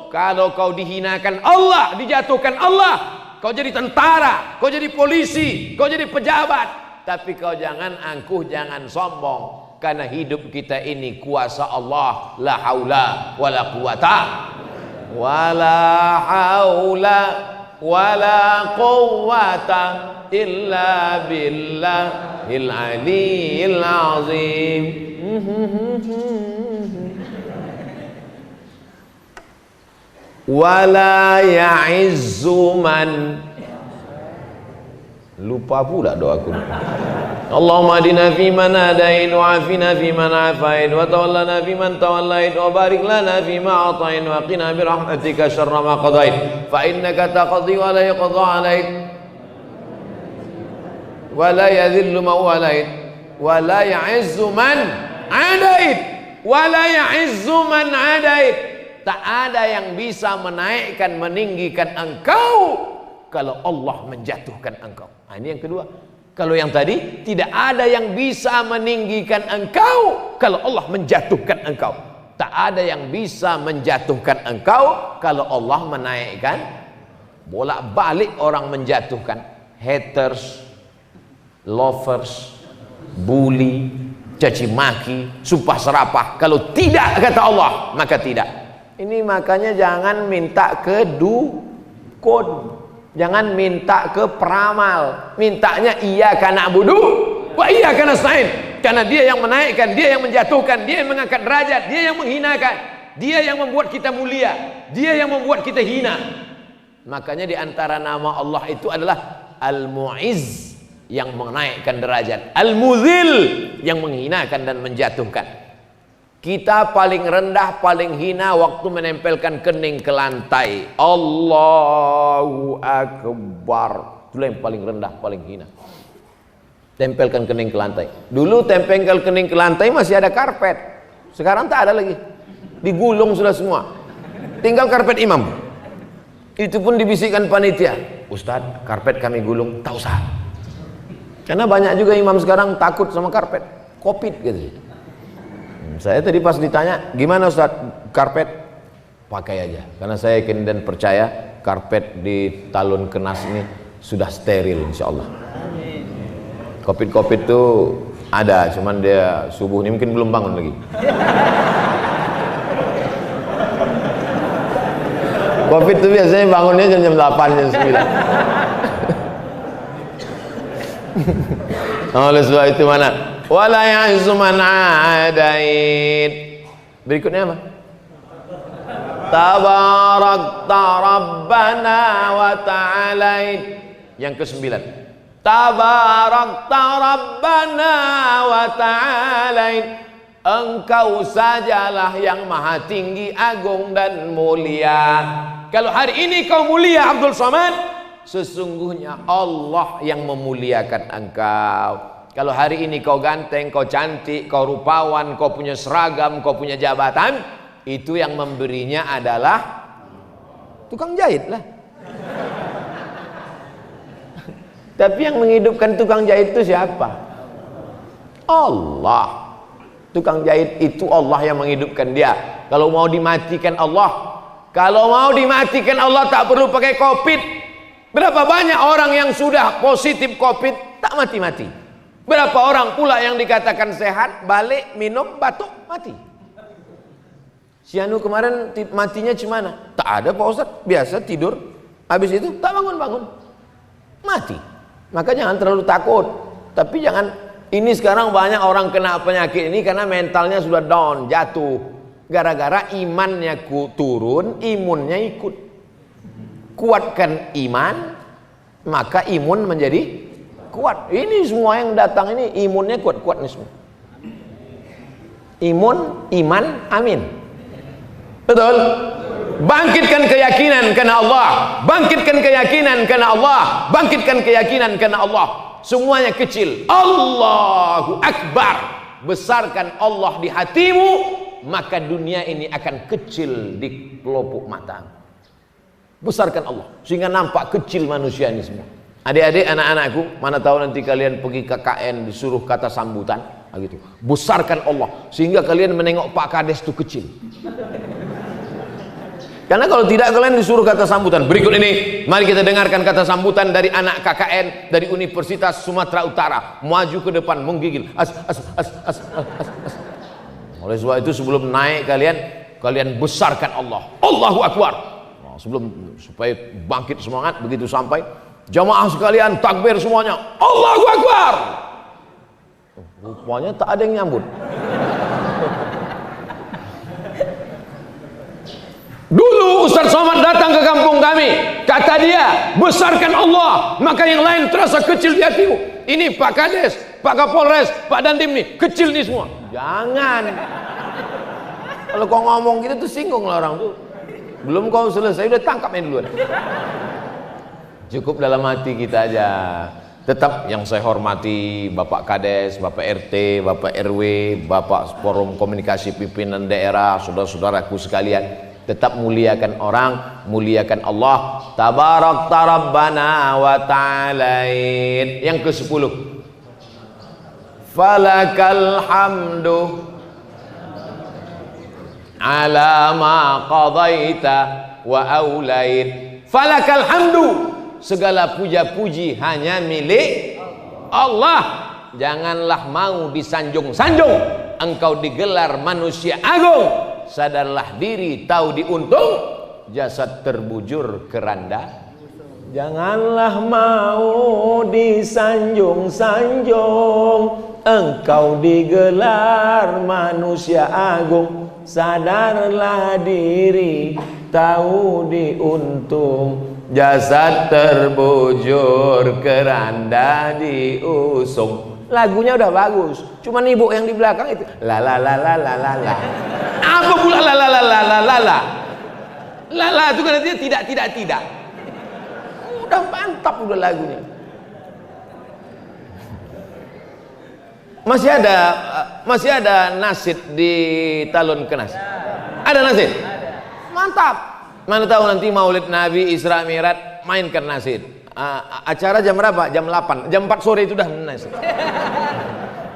Kalau kau dihinakan Allah, dijatuhkan Allah, kau jadi tentara, kau jadi polisi, kau jadi pejabat, tapi kau jangan angkuh, jangan sombong. Karena hidup kita ini kuasa Allah. La haula wala quwata wala haula wala quwata illa billahil aliyil azim. Wala ya'izzu man, lupa pula doaku. Allahumma adina fi man hadain wa afina fi man afain wa tawallana fi man tawallait wa barik lana fi ma atain wa qina bi rahmatika syarra ma qadait fa innaka taqdi wa la yuqda alaik wa la yadhillu man walait wa la ya'izzu man adait wa la ya'izzu man adait. Tak ada yang bisa menaikkan, meninggikan engkau kalau Allah menjatuhkan engkau. Nah, ini yang kedua. Kalau yang tadi, tidak ada yang bisa meninggikan engkau kalau Allah menjatuhkan engkau. Tak ada yang bisa menjatuhkan engkau kalau Allah menaikkan. Bolak-balik orang menjatuhkan. Haters, lovers, bully, caci maki, sumpah serapah. Kalau tidak kata Allah, maka tidak. Ini makanya jangan minta ke dukun. Jangan minta ke peramal, mintanya iyyaka na'budu wa iyyaka nasta'in. Karena dia yang menaikkan, dia yang menjatuhkan, dia yang mengangkat derajat, dia yang menghinakan, dia yang membuat kita mulia, dia yang membuat kita hina. Makanya di antara nama Allah itu adalah Al-Mu'izz, yang menaikkan derajat, Al-Muzil, yang menghinakan dan menjatuhkan. Kita paling rendah, paling hina waktu menempelkan kening ke lantai. Allahu Akbar. Itulah yang paling rendah, paling hina. Tempelkan kening ke lantai. Dulu tempelkan kening ke lantai masih ada karpet. Sekarang tak ada lagi. Digulung sudah semua. Tinggal karpet imam. Itu pun dibisikkan panitia. Ustadz, karpet kami gulung. Tak usah. Karena banyak juga imam sekarang takut sama karpet. Covid gitu. Saya tadi pas ditanya, gimana Ustaz karpet? Pakai aja, karena saya yakin dan percaya karpet di Talun Kenas ini sudah steril insya Allah. Covid itu ada, cuman dia subuh ini mungkin belum bangun lagi. Covid itu biasanya bangunnya jam 8, jam 9. Oleh sebab itu mana? Wala ya'izzu man adait. Berikutnya apa? Tabarakta Rabbana wa ta'alait. Yang ke-9. Tabarakta Rabbana wa ta'alait. Engkau sajalah yang maha tinggi, agung dan mulia. Kalau hari ini kau mulia Abdul Somad, Sesungguhnya Allah yang memuliakan engkau. Kalau hari ini kau ganteng, kau cantik, kau rupawan, kau punya seragam, kau punya jabatan, itu yang memberinya adalah tukang jahit lah. Tapi yang menghidupkan tukang jahit itu siapa? Allah. Tukang jahit itu Allah yang menghidupkan dia. Kalau mau dimatikan Allah, tak perlu pakai COVID. Berapa banyak orang yang sudah positif COVID tak mati-mati? Berapa orang pula yang dikatakan sehat, balik minum batuk mati? Si Anu kemarin matinya gimana? Tak ada Pak Ustaz, biasa tidur, habis itu tak bangun-bangun, mati. Maka jangan terlalu takut. Tapi jangan, ini sekarang banyak orang kena penyakit ini karena mentalnya sudah down, jatuh. Gara-gara imannya turun, imunnya ikut. Kuatkan iman, maka imun menjadi kuat. Ini semua yang datang ini imunnya kuat-kuat nih semua. Imun, iman, amin. Betul? Bangkitkan keyakinan karena Allah. Bangkitkan keyakinan karena Allah. Bangkitkan keyakinan karena Allah. Semuanya kecil. Allahu Akbar. Besarkan Allah di hatimu, maka dunia ini akan kecil di pelupuk mata. Besarkan Allah sehingga nampak kecil manusia ini semua. Adik-adik, anak-anakku, mana tahu nanti kalian pergi KKN disuruh kata sambutan, gitu. Besarkan Allah sehingga kalian menengok Pak Kades itu kecil. Karena kalau tidak kalian disuruh kata sambutan. Berikut ini mari kita dengarkan kata sambutan dari anak KKN dari Universitas Sumatera Utara. Maju ke depan menggigil. Oleh sebab itu sebelum naik kalian besarkan Allah. Allahu Akbar. Nah, sebelum supaya bangkit semangat, begitu sampai jamaah sekalian takbir semuanya. Allahu Akbar. Rupanya tak ada yang nyambut. Dulu Ustaz Somad datang ke kampung kami, kata dia, besarkan Allah, maka yang lain terasa kecil di hatimu. Ini Pak Kades, Pak Kapolres, Pak Dandim nih, kecil nih semua. Jangan. Kalau kau ngomong gitu tuh singgung lah orang tuh. Belum kau selesai udah tangkapnya duluan. Cukup dalam hati kita aja. Tetap yang saya hormati Bapak Kades, Bapak RT, Bapak RW, Bapak Forum Komunikasi Pimpinan Daerah, saudara-saudaraku sekalian. Tetap muliakan orang, muliakan Allah. Tabarak Rabbana wa ta'alain. Yang ke-10. Falakal hamdu ala ma qadaita wa aulait. Falakal hamdu. Segala puja-puji hanya milik Allah. Janganlah mau disanjung-sanjung. Engkau digelar manusia agung. Sadarlah diri, tahu diuntung, jasad terbujur keranda. Janganlah mau disanjung-sanjung, engkau digelar manusia agung. Sadarlah diri, tahu diuntung, jasad terbujur keranda diusung. Lagunya udah bagus, cuman ibu yang di belakang itu la la la la la la la. Apa pula la la la la la la la? La la itu kan artinya tidak. Udah mantap udah lagunya. Masih ada nasid di Talun Kenas. Ada nasid? Mantap. Mana tahu nanti Maulid Nabi Isra Mi'raj mainkan nasid. Acara jam berapa? Jam 8. Jam 4 sore itu dah nasid.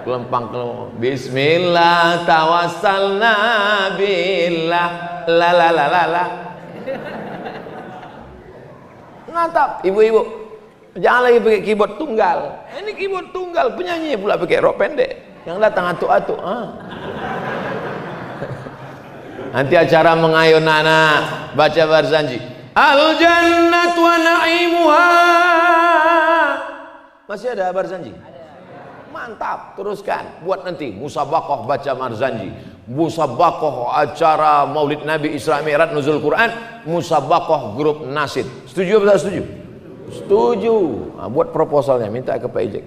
Kelempang. Bismillah tawassalna billah la la la la la. Mantap, ibu-ibu. Jangan lagi pakai keyboard tunggal. Ini keyboard tunggal, penyanyi pula pakai rok pendek. Yang datang atuk-atuk. Nanti acara mengayun anak baca barzanji. Al jannat wa na'imuha. Masih ada barzanji? Mantap, teruskan. Buat nanti musabaqah baca barzanji, musabaqah acara Maulid Nabi Isra Mi'raj Nuzul Quran, musabaqah grup nasid. Setuju atau tak setuju? Setuju. Nah, buat proposalnya minta ke Pak Ijek.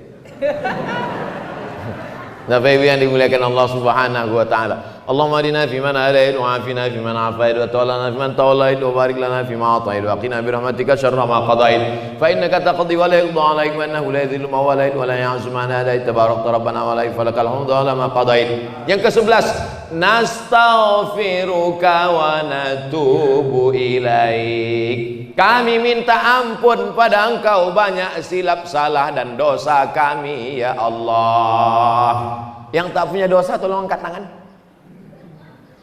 Bapak Ibu yang dimuliakan Allah Subhanahu wa taala. Allahumma hadina fi man hadait wa afina fi man afait wa tawallana fi man tawallait wa barik lana fi ma atait wa qina bi rahmatika syarra ma qadait fa innaka taqdi wa la yuqda alaik wa innahu la yadhillu man walait wa la ya'zu man hadait tabarakta rabbana wa la falakal hamdu ala ma qadait. Yang ke-11, nastaghfiruka wa natubu ilaik. Kami minta ampun pada Engkau banyak silap salah dan dosa kami ya Allah. Yang tak punya dosa tolong angkat tangan.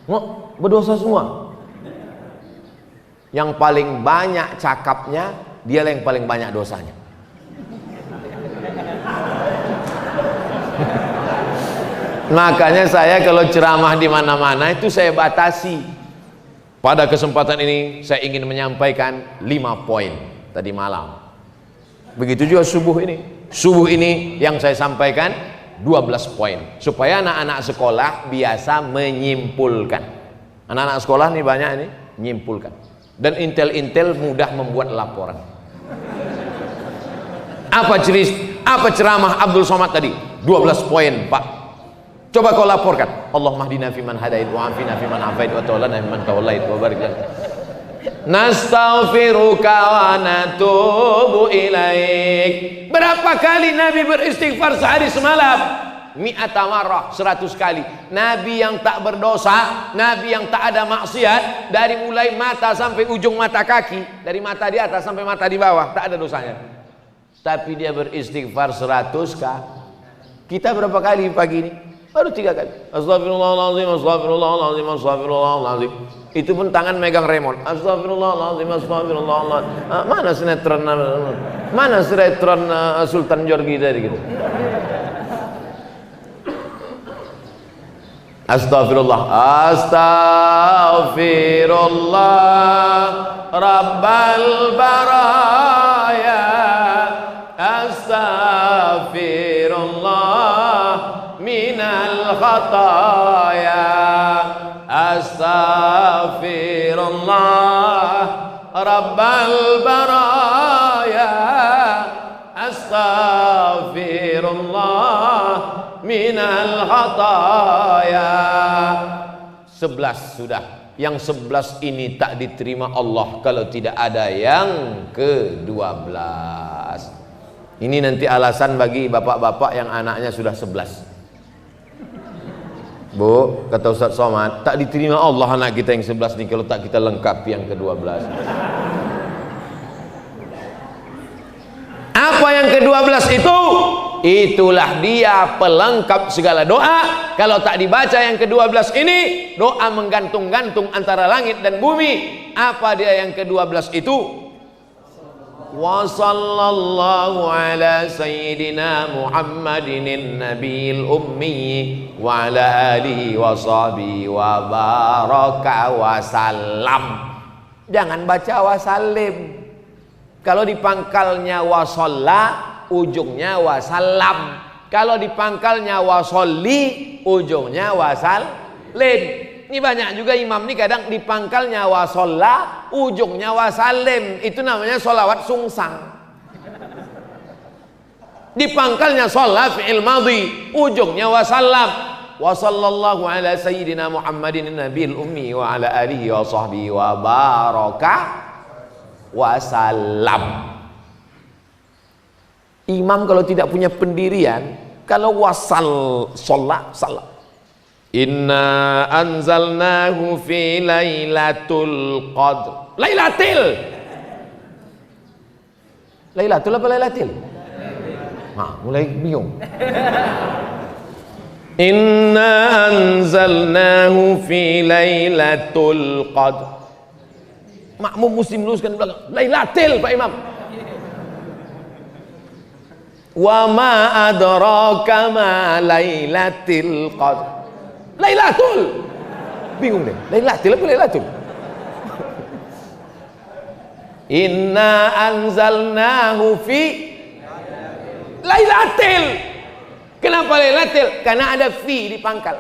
Oh, berdosa semua. Yang paling banyak cakapnya, dialah yang paling banyak dosanya. Makanya saya kalau ceramah di mana-mana itu saya batasi. Pada kesempatan ini saya ingin menyampaikan 5 poin tadi malam. Begitu juga subuh ini. Subuh ini yang saya sampaikan 12 poin supaya anak-anak sekolah biasa menyimpulkan. Anak-anak sekolah nih banyak ini menyimpulkan. Dan intel-intel mudah membuat laporan. Apa ceramah Abdul Somad tadi? 12 poin, Pak. Coba kau laporkan. Allahumma hdina fiman hadait wa afina fiman afait wa tawallana fiman tawallait wa barik lana. Nastaghfiruka wa natubu ilaik. Berapa kali Nabi beristighfar sehari semalam? Mi'ata marrah, 100 kali. Nabi yang tak berdosa, Nabi yang tak ada maksiat, dari mulai mata sampai ujung mata kaki, dari mata di atas sampai mata di bawah, tak ada dosanya. Tapi dia beristighfar 100 kali. Kita berapa kali pagi ini? Baru 3 kali. Astagfirullahaladzim, astagfirullahaladzim, astagfirullahaladzim. Itu pun tangan megang remote. Astagfirullahaladzim, astagfirullahaladzim. Mana sinetron Sultan Jorgi tadi gitu. Astagfirullah, astagfirullah Rabbal baraya, astagfirullah minal khataya, astagfirullah Rabbal baraya, astagfirullah minal khataya. 11 sudah. Yang 11 ini tak diterima Allah kalau tidak ada yang ke-12. Ini nanti alasan bagi bapak-bapak yang anaknya sudah 11. Bu, kata Ustaz Somad, tak diterima Allah anak kita yang 11 ini kalau tak kita lengkapi yang ke-12. Apa yang ke-12 itu? Itulah dia pelengkap segala doa. Kalau tak dibaca yang ke-12 ini, doa menggantung-gantung antara langit dan bumi. Apa dia yang ke-12 itu? Wa sallallahu ala sayyidina Muhammadin nabiyil ummi wa ala alihi wa sahbihi wa baraka wa salam. Jangan baca wa salim. Kalau di pangkalnya wa shalla, ujungnya wa salam. Kalau di pangkalnya wa sholli, ujungnya wa salim. Ini banyak juga imam nih kadang di pangkalnya wa sholla, ujungnya wa salim. Itu namanya sholawat sungsang. Di pangkalnya sholla fi'il madhi, ujungnya wa salam. Wa sallallahu ala sayyidina Muhammadin nabil ummi wa ala alihi wa sahbihi wa baraka wa salam. Imam kalau tidak punya pendirian, kalau wasal sholat salam. Inna anzalnahu fi lailatul qadr. Lailatul apa lailatul? Mulai bingung. Inna anzalnahu fi lailatul qadr. Makmum muslim luruskan di belakang. Lailatul Pak Imam. Wa ma adraka ma lailatul qadr. Lailatul. Bingung deh. Lailatul apa lailatul? Inna anzalnahu fi lailatul. Kenapa lailatul? Karena ada fi di pangkal.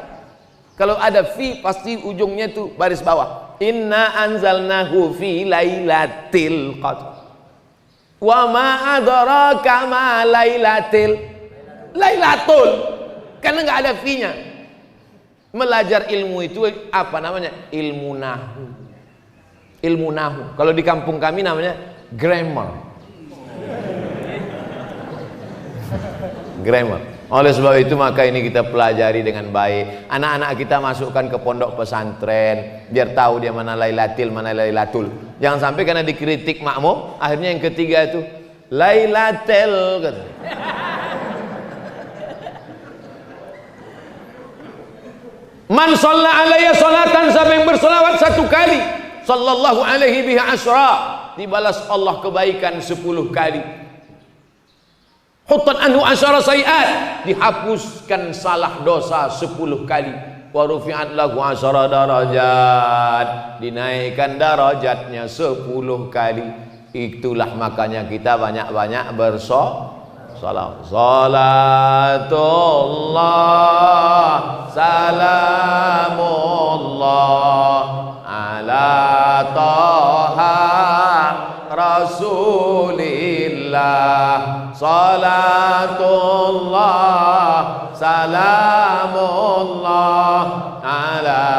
Kalau ada fi pasti ujungnya tuh baris bawah. Inna anzalnahu fi lailatul qadr. Wa ma adraka ma lailatul. Lailatul. Karena enggak ada fi-nya. Belajar ilmu itu apa namanya? Ilmu nahu. Ilmu nahu. Kalau di kampung kami namanya grammar. Grammar. Oleh sebab itu maka ini kita pelajari dengan baik. Anak-anak kita masukkan ke pondok pesantren biar tahu dia mana Lailatul, mana Lailatul. Jangan sampai karena dikritik makmum, akhirnya yang ketiga itu Lailatul kata. Man shalla alayya salatan, siapa yang bersolawat satu kali, sallallahu alaihi biha asra, dibalas Allah kebaikan 10 kali. Huttan anhu asyara sayiat, dihapuskan salah dosa 10 kali. Wa rufi'at lahu asyara darajat, dinaikkan darajatnya 10 kali. Itulah makanya kita banyak-banyak bersolawat. Salatullah salamullah ala taha rasulillah. Salatullah salamullah ala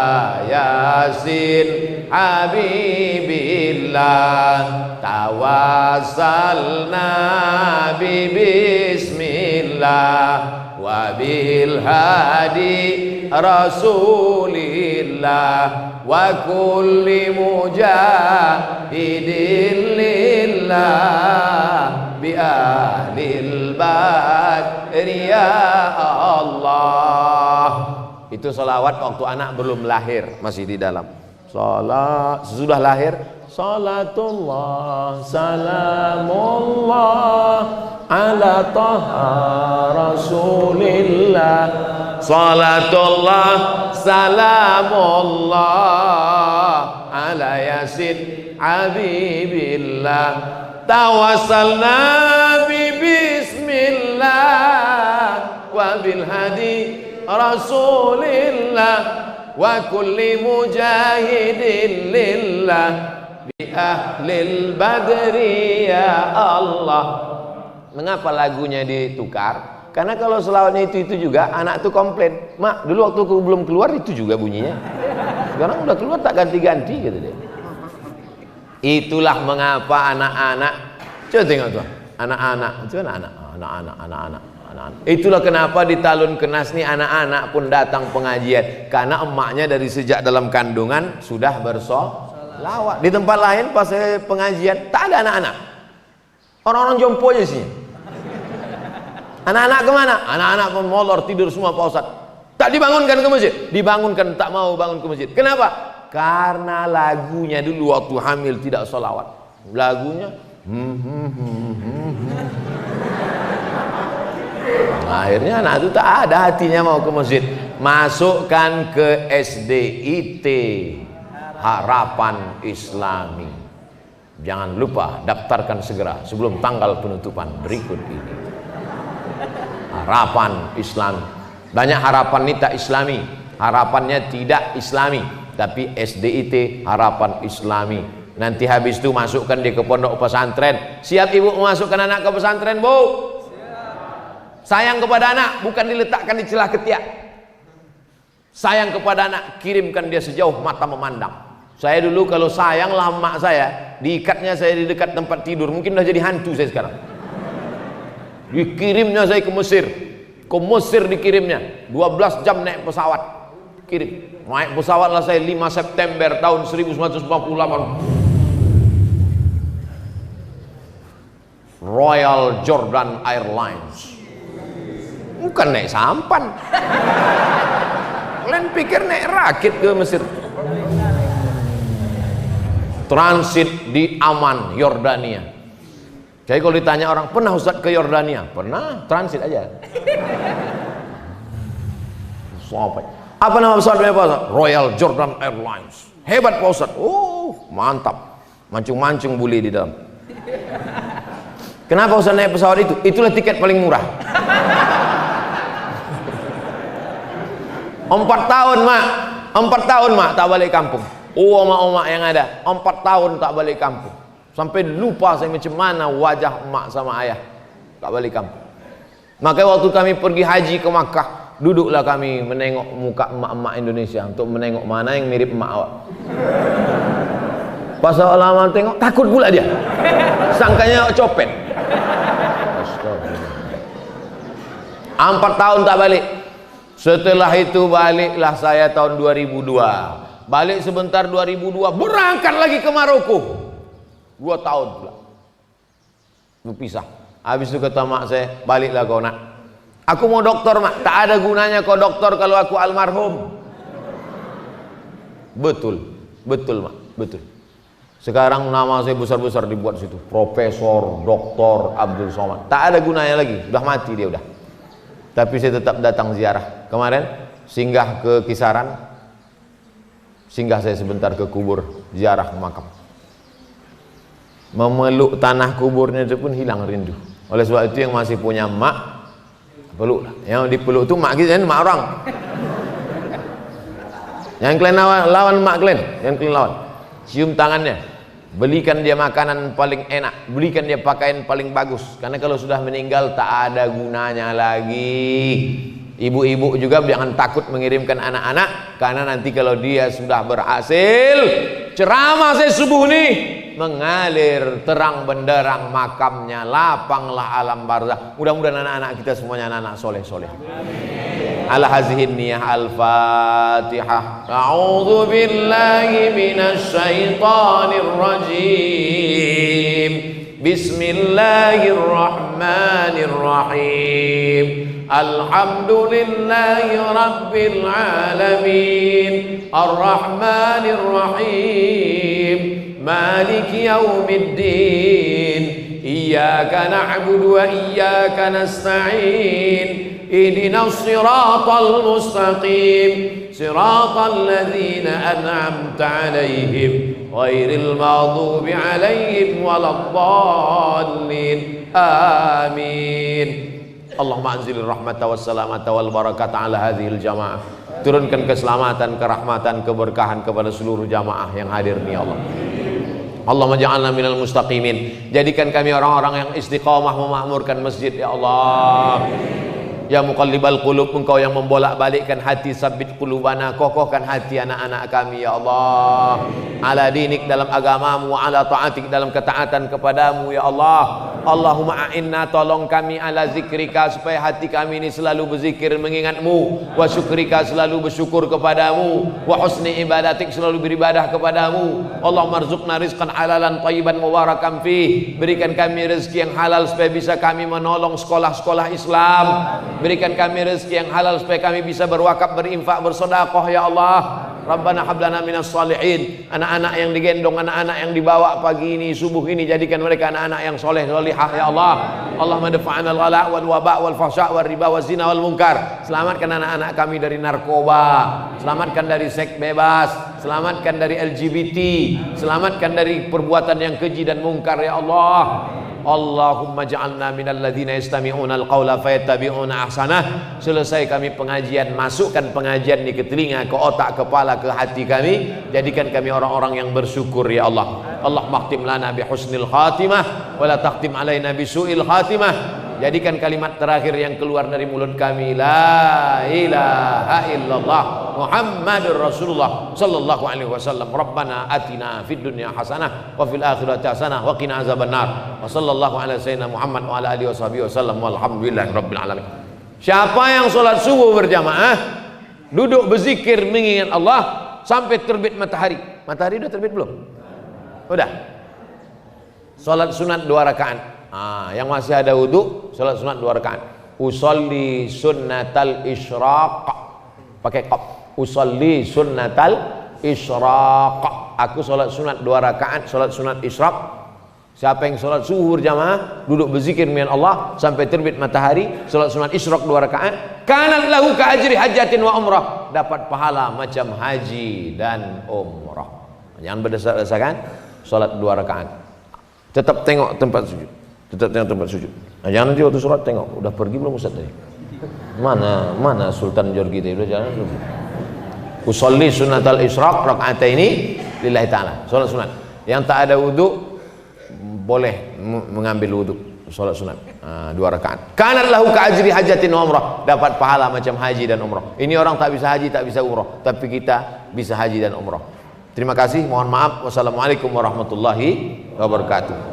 yasin habibillah. Tawassalna bismillah wa bil hadi rasulillah wa kulli mujahidin lillah bi ahlil badri ya Allah. Itu salawat waktu anak belum lahir, masih di dalam. Salat sesudah lahir, salatullah salamullah ala taha rasulillah. Salatullah salamullah ala yasin habibillah. Tawassalna bismillah wa bil hadi rasulillah wa kulli mujahidin lillah bi ahlil badri ya Allah. Mengapa lagunya ditukar? Karena kalau selawatnya itu juga anak tuh komplain, mak dulu waktu aku belum keluar itu juga bunyinya, sekarang udah keluar tak ganti-ganti gitu deh. Itulah mengapa anak-anak, coba tengok tuh, anak-anak, coba anak-anak. Itulah kenapa di Talun Kenas nih anak-anak pun datang pengajian, karena emaknya dari sejak dalam kandungan sudah bersolawat. Di tempat lain pas pengajian tak ada anak-anak, orang-orang jompo aja sih. Anak-anak kemana? Anak-anak pun molor tidur semua Pak Ustadz. Tak dibangunkan ke masjid, dibangunkan tak mau bangun ke masjid. Kenapa? Karena lagunya dulu waktu hamil tidak solawat. Lagunya akhirnya anak itu tak ada hatinya mau ke masjid. Masukkan ke SDIT, Harapan Islami. Jangan lupa daftarkan segera sebelum tanggal penutupan berikut ini. Harapan Islam. Banyak harapan ini tak islami, harapannya tidak islami, tapi SDIT Harapan Islami. Nanti habis itu masukkan dia ke pondok pesantren. Siap ibu memasukkan anak ke pesantren, Bu? Sayang kepada anak bukan diletakkan di celah ketiak. Sayang kepada anak, kirimkan dia sejauh mata memandang. Saya dulu kalau sayang lah emak saya, diikatnya saya di dekat tempat tidur, mungkin udah jadi hantu saya sekarang. Dikirimnya saya ke Mesir dikirimnya 12 jam naik pesawat, kirim naik pesawat lah saya 5 September tahun 1948, Royal Jordan Airlines. Bukan naik sampan. Kalian pikir naik rakit ke Mesir. Transit di Amman, Yordania. Jadi kalau ditanya orang, pernah Ustaz ke Yordania? Pernah, transit aja. Apa nama pesawatnya Pak Ustaz? Royal Jordan Airlines. Hebat Pak Ustaz. Oh, mantap. Mancung-mancung buli di dalam. Kenapa Ustaz naik pesawat itu? Itulah tiket paling murah. 4 tahun mak, 4 tahun mak tak balik kampung. Oh emak-emak yang ada 4 tahun tak balik kampung, sampai lupa saya macam mana wajah emak sama ayah, tak balik kampung. Makanya waktu kami pergi haji ke Makkah, Duduklah kami menengok muka emak-emak Indonesia untuk menengok mana yang mirip emak awak. Pas awak lama tengok, takut pula dia. Sangkanya awak copet. 4 tahun tak balik. Setelah itu baliklah saya tahun 2002. Balik sebentar 2002, berangkat lagi ke Maroko. 2 tahun pula. Berpisah. Habis itu kata mak saya, baliklah kau nak. Aku mau doktor mak. Tak ada gunanya kau doktor kalau aku almarhum. Betul. Betul mak. Betul. Sekarang nama saya besar-besar dibuat situ. Profesor, Doktor Abdul Somad. Tak ada gunanya lagi. Sudah mati dia udah. Tapi saya tetap datang ziarah. Kemarin singgah ke Kisaran. Singgah saya sebentar ke kubur, ziarah makam. Memeluk tanah kuburnya itu pun hilang rindu. Oleh sebab itu yang masih punya mak, peluklah. Yang dipeluk itu mak kita, mak orang. Yang kalian lawan mak kalian, yang kalian lawan. Cium tangannya, belikan dia makanan paling enak, belikan dia pakaian paling bagus. Karena kalau sudah meninggal tak ada gunanya lagi. Ibu-ibu juga jangan takut mengirimkan anak-anak, karena nanti kalau dia sudah berhasil, ceramah saya subuh nih, mengalir terang benderang makamnya, lapanglah alam barzakh. Mudah-mudahan anak-anak kita semuanya anak-anak soleh-soleh. Ala hazihin niyah al-fatihah. A'udzu billahi minasy syaithanir rajim. Bismillahirrahmanirrahim. Alhamdulillahi rabbil alamin. Ar-rahmanir rahim. Maliki yaumiddin. Iyyaka na'budu wa iyyaka nasta'in. Ihdinas siratal mustaqim. Siratal ladzina an'amta 'alaihim ghairil maghdubi 'alaihim waladdallin. Amin. Allahumma anzilir rahmata was salamata wal barakata ala hadhil jamaah. Turunkan keselamatan, kerahmatan, keberkahan kepada seluruh jamaah yang hadir ni ya Allah. Allahumma ja'alna minal mustaqimin. Jadikan kami orang-orang yang istiqamah memakmurkan masjid ya Allah. Ya muqallibal qulub, engkau yang membolak-balikkan hati, sabbit qulubana, kokohkan hati anak-anak kami ya Allah. Ala dinik, dalam agamamu, ala ta'atik, dalam ketaatan kepadamu ya Allah. Allahumma a'inna, tolong kami, ala zikrika, supaya hati kami ini selalu berzikir mengingatmu, wa syukrika, selalu bersyukur kepadamu, wa husni ibadatik, selalu beribadah kepadamu. Allahumma rzuqna rizqan halalan thayyiban mubarakan fih. Berikan kami rezeki yang halal supaya bisa kami menolong sekolah-sekolah Islam. Berikan kami rezeki yang halal supaya kami bisa berwakaf, berinfak, bersedekah ya Allah. Rabbana hablana minas salihin. Anak-anak yang digendong, anak-anak yang dibawa pagi ini, subuh ini, jadikan mereka anak-anak yang soleh solihah ya Allah. Allahumma dafa'ana al-ghala wal waba wal fahsya wal riba wal zina wal munkar. Selamatkan anak-anak kami dari narkoba, selamatkan dari seks bebas, selamatkan dari LGBT, selamatkan dari perbuatan yang keji dan mungkar ya Allah. Allahumma ja'alna minal ladzina yastami'una al-qawla fayattabi'una ahsanah. Selesai kami pengajian, masukkan pengajian ini ke telinga, ke otak, kepala, ke hati kami. Jadikan kami orang-orang yang bersyukur ya Allah. Allahumma khtim lana bi husnil khatimah wa la takhtim alaina bi su'il khatimah. Jadikan kalimat terakhir yang keluar dari mulut kami, la ilaha illallah Muhammadur Rasulullah sallallahu alaihi wasallam. Rabbana atina fid dunya hasanah wa fil akhirati hasanah wa qina azabannar. Wa sallallahu ala sayyidina Muhammad wa ala alihi washabihi wasallam walhamdulillahi rabbil alamin. Siapa yang sholat subuh berjamaah, duduk berzikir mengingat Allah sampai terbit matahari. Matahari udah terbit belum? Udah. Sholat sunat 2 rakaat. Yang masih ada wudu, sholat sunat 2 rakaat. Usolli sunnatal isyraq, pakai qaf. Usolli sunnatal isyraq. Aku sholat sunat 2 rakaat, sholat sunat isyraq. Siapa yang sholat zuhur jamaah, duduk berzikir dengan Allah sampai terbit matahari, sholat sunat isyraq 2 rakaat, kanat lahu ka ajri hajatin wa umrah, dapat pahala macam haji dan umrah. Jangan berdasar-dasarkan sholat 2 rakaat. Tetap tengok tempat sujud. Tetap tengok tempat sujud. Nah, jangan nanti waktu sholat tengok, udah pergi belum Ustaz tadi? Mana Sultan Jorgi tadi, udah jalan belum? Usolli sunnatal isyraq rakaataini lillahi ta'ala. Sholat sunat. Yang tak ada wudu boleh mengambil wudu. Salat sunat 2 rakaat. Kanat lahu ka ajri hajatin wa umrah, dapat pahala macam haji dan umrah. Ini orang tak bisa haji, tak bisa umrah, tapi kita bisa haji dan umrah. Terima kasih, mohon maaf. Wassalamualaikum warahmatullahi wabarakatuh.